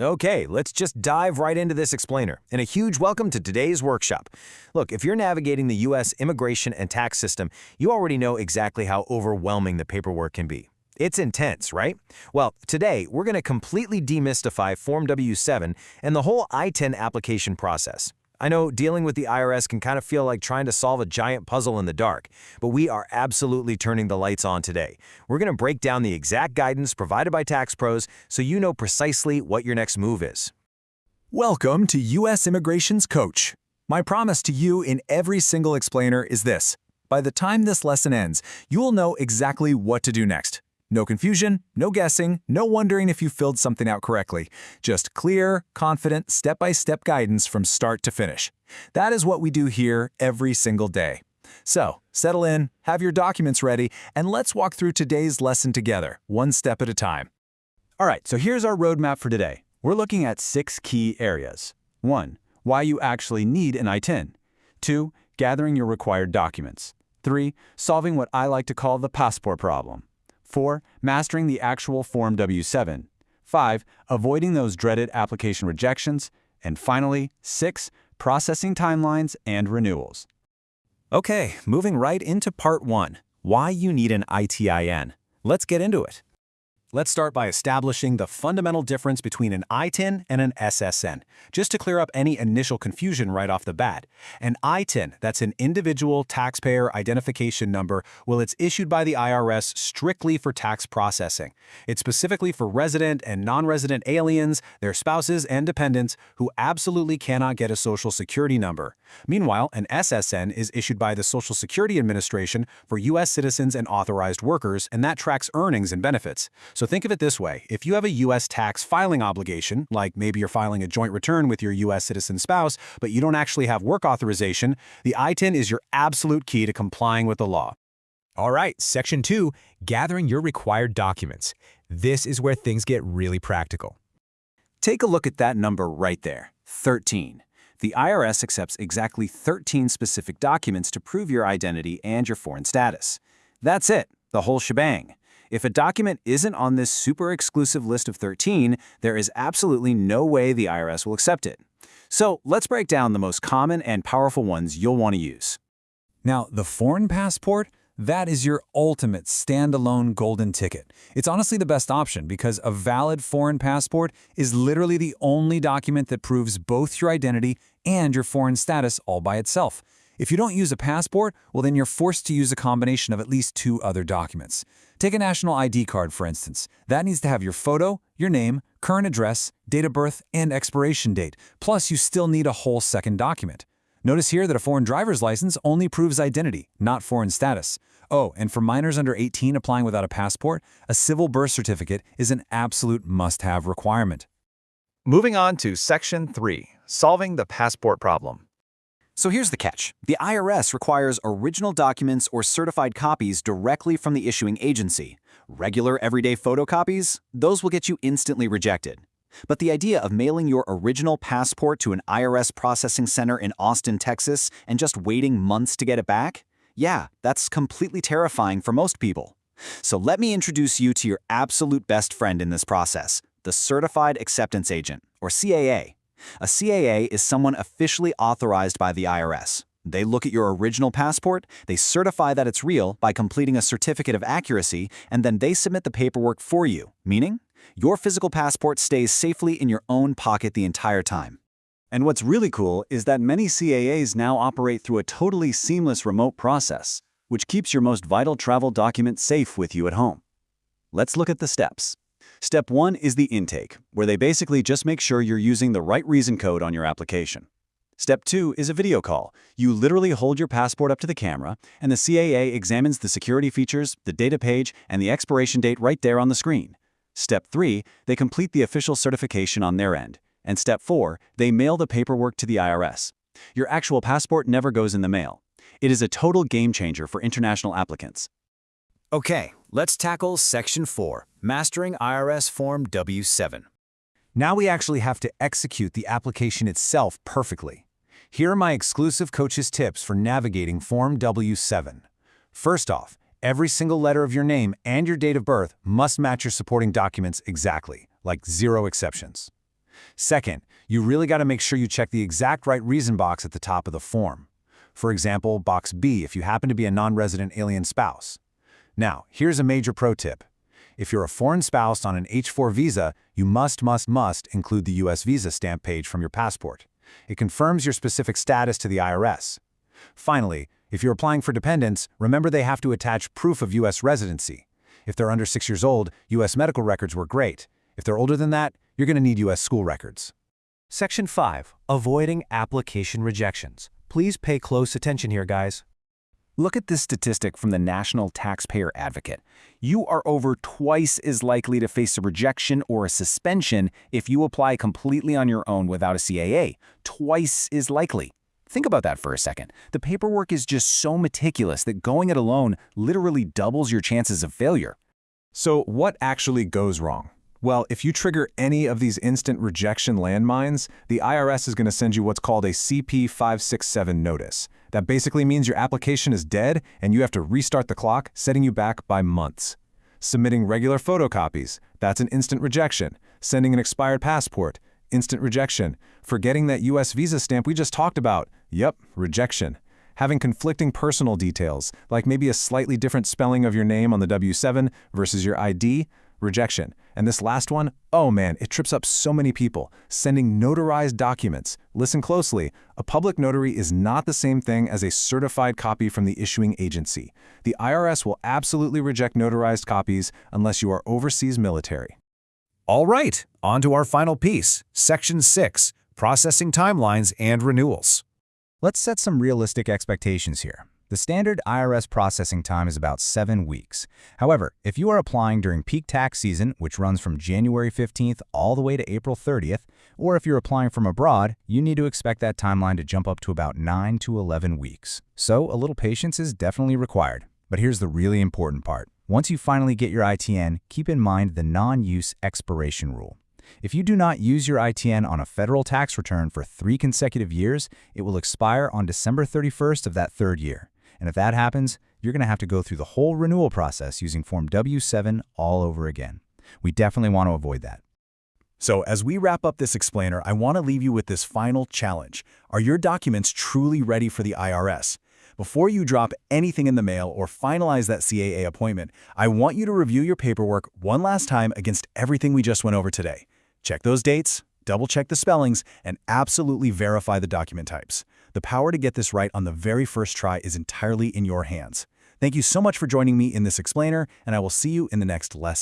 Okay, let's just dive right into this explainer. And a huge welcome to today's workshop. Look, if you're navigating the U.S. immigration and tax system, you already know exactly how overwhelming the paperwork can be. It's intense, right? Well, today we're going to completely demystify Form W-7 and the whole ITIN application process. I know dealing with the IRS can kind of feel like trying to solve a giant puzzle in the dark, but we are absolutely turning the lights on today. We're going to break down the exact guidance provided by tax pros so you know precisely what your next move is. Welcome to U.S. Immigration's Coach. My promise to you in every single explainer is this. By the time this lesson ends, you will know exactly what to do next. No confusion, no guessing, no wondering if you filled something out correctly. Just clear, confident, step-by-step guidance from start to finish. That is what we do here every single day. So, settle in, have your documents ready, and let's walk through today's lesson together, one step at a time. All right, so here's our roadmap for today. We're looking at 6 key areas. 1. Why you actually need an ITIN. 2. Gathering your required documents. 3. Solving what I like to call the passport problem. 4. Mastering the actual Form W-7. 5. Avoiding those dreaded application rejections. And finally, 6. Processing timelines and renewals. Okay, moving right into part 1, why you need an ITIN. Let's get into it. Let's start by establishing the fundamental difference between an ITIN and an SSN, just to clear up any initial confusion right off the bat. An ITIN, that's an Individual Taxpayer Identification Number, well, it's issued by the IRS strictly for tax processing. It's specifically for resident and non-resident aliens, their spouses and dependents who absolutely cannot get a Social Security number. Meanwhile, an SSN is issued by the Social Security Administration for U.S. citizens and authorized workers, and that tracks earnings and benefits. So think of it this way. If you have a U.S. tax filing obligation, like maybe you're filing a joint return with your U.S. citizen spouse, but you don't actually have work authorization, the ITIN is your absolute key to complying with the law. All right, Section 2, gathering your required documents. This is where things get really practical. Take a look at that number right there, 13. The IRS accepts exactly 13 specific documents to prove your identity and your foreign status. That's it, the whole shebang. If a document isn't on this super exclusive list of 13, there is absolutely no way the IRS will accept it. So let's break down the most common and powerful ones you'll want to use. Now, the foreign passport, that is your ultimate standalone golden ticket. It's honestly the best option because a valid foreign passport is literally the only document that proves both your identity and your foreign status all by itself. If you don't use a passport, well then you're forced to use a combination of at least 2 other documents. Take a national ID card, for instance. That needs to have your photo, your name, current address, date of birth, and expiration date. Plus, you still need a whole second document. Notice here that a foreign driver's license only proves identity, not foreign status. Oh, and for minors under 18 applying without a passport, a civil birth certificate is an absolute must-have requirement. Moving on to Section 3, solving the passport problem. So here's the catch. The IRS requires original documents or certified copies directly from the issuing agency. Regular everyday photocopies? Those will get you instantly rejected. But the idea of mailing your original passport to an IRS processing center in Austin, Texas, and just waiting months to get it back? Yeah, that's completely terrifying for most people. So let me introduce you to your absolute best friend in this process, the Certified Acceptance Agent, or CAA. A CAA is someone officially authorized by the IRS. They look at your original passport, they certify that it's real by completing a certificate of accuracy, and then they submit the paperwork for you, meaning your physical passport stays safely in your own pocket the entire time. And what's really cool is that many CAAs now operate through a totally seamless remote process, which keeps your most vital travel document safe with you at home. Let's look at the steps. Step 1 is the intake, where they basically just make sure you're using the right reason code on your application. Step 2 is a video call. You literally hold your passport up to the camera, and the CAA examines the security features, the data page, and the expiration date right there on the screen. Step 3, they complete the official certification on their end. And Step 4, they mail the paperwork to the IRS. Your actual passport never goes in the mail. It is a total game changer for international applicants. Okay, let's tackle Section 4, Mastering IRS Form W-7. Now we actually have to execute the application itself perfectly. Here are my exclusive coach's tips for navigating Form W-7. First off, every single letter of your name and your date of birth must match your supporting documents exactly, like 0 exceptions. Second, you really got to make sure you check the exact right reason box at the top of the form. For example, box B if you happen to be a non-resident alien spouse. Now, here's a major pro tip. If you're a foreign spouse on an H-4 visa, you must include the U.S. visa stamp page from your passport. It confirms your specific status to the IRS. Finally, if you're applying for dependents, remember they have to attach proof of U.S. residency. If they're under 6 years old, U.S. medical records work great. If they're older than that, you're going to need U.S. school records. Section 5. Avoiding application rejections. Please pay close attention here, guys. Look at this statistic from the National Taxpayer Advocate. You are over twice as likely to face a rejection or a suspension if you apply completely on your own without a CAA. Twice as likely. Think about that for a second. The paperwork is just so meticulous that going it alone literally doubles your chances of failure. So what actually goes wrong? Well, if you trigger any of these instant rejection landmines, the IRS is going to send you what's called a CP-567 notice. That basically means your application is dead and you have to restart the clock, setting you back by months. Submitting regular photocopies, that's an instant rejection. Sending an expired passport, instant rejection. Forgetting that U.S. visa stamp we just talked about, yep, rejection. Having conflicting personal details, like maybe a slightly different spelling of your name on the W-7 versus your ID, rejection. And this last one, oh man, it trips up so many people. Sending notarized documents. Listen closely, a public notary is not the same thing as a certified copy from the issuing agency. The IRS will absolutely reject notarized copies unless you are overseas military. All right, on to our final piece, Section 6, Processing Timelines and Renewals. Let's set some realistic expectations here. The standard IRS processing time is about 7 weeks. However, if you are applying during peak tax season, which runs from January 15th all the way to April 30th, or if you're applying from abroad, you need to expect that timeline to jump up to about 9 to 11 weeks. So a little patience is definitely required. But here's the really important part. Once you finally get your ITN, keep in mind the non-use expiration rule. If you do not use your ITN on a federal tax return for 3 consecutive years, it will expire on December 31st of that 3rd year. And if that happens, you're going to have to go through the whole renewal process using Form W-7 all over again. We definitely want to avoid that. So as we wrap up this explainer, I want to leave you with this final challenge. Are your documents truly ready for the IRS? Before you drop anything in the mail or finalize that CAA appointment, I want you to review your paperwork one last time against everything we just went over today. Check those dates, double-check the spellings, and absolutely verify the document types. The power to get this right on the very first try is entirely in your hands. Thank you so much for joining me in this explainer, and I will see you in the next lesson.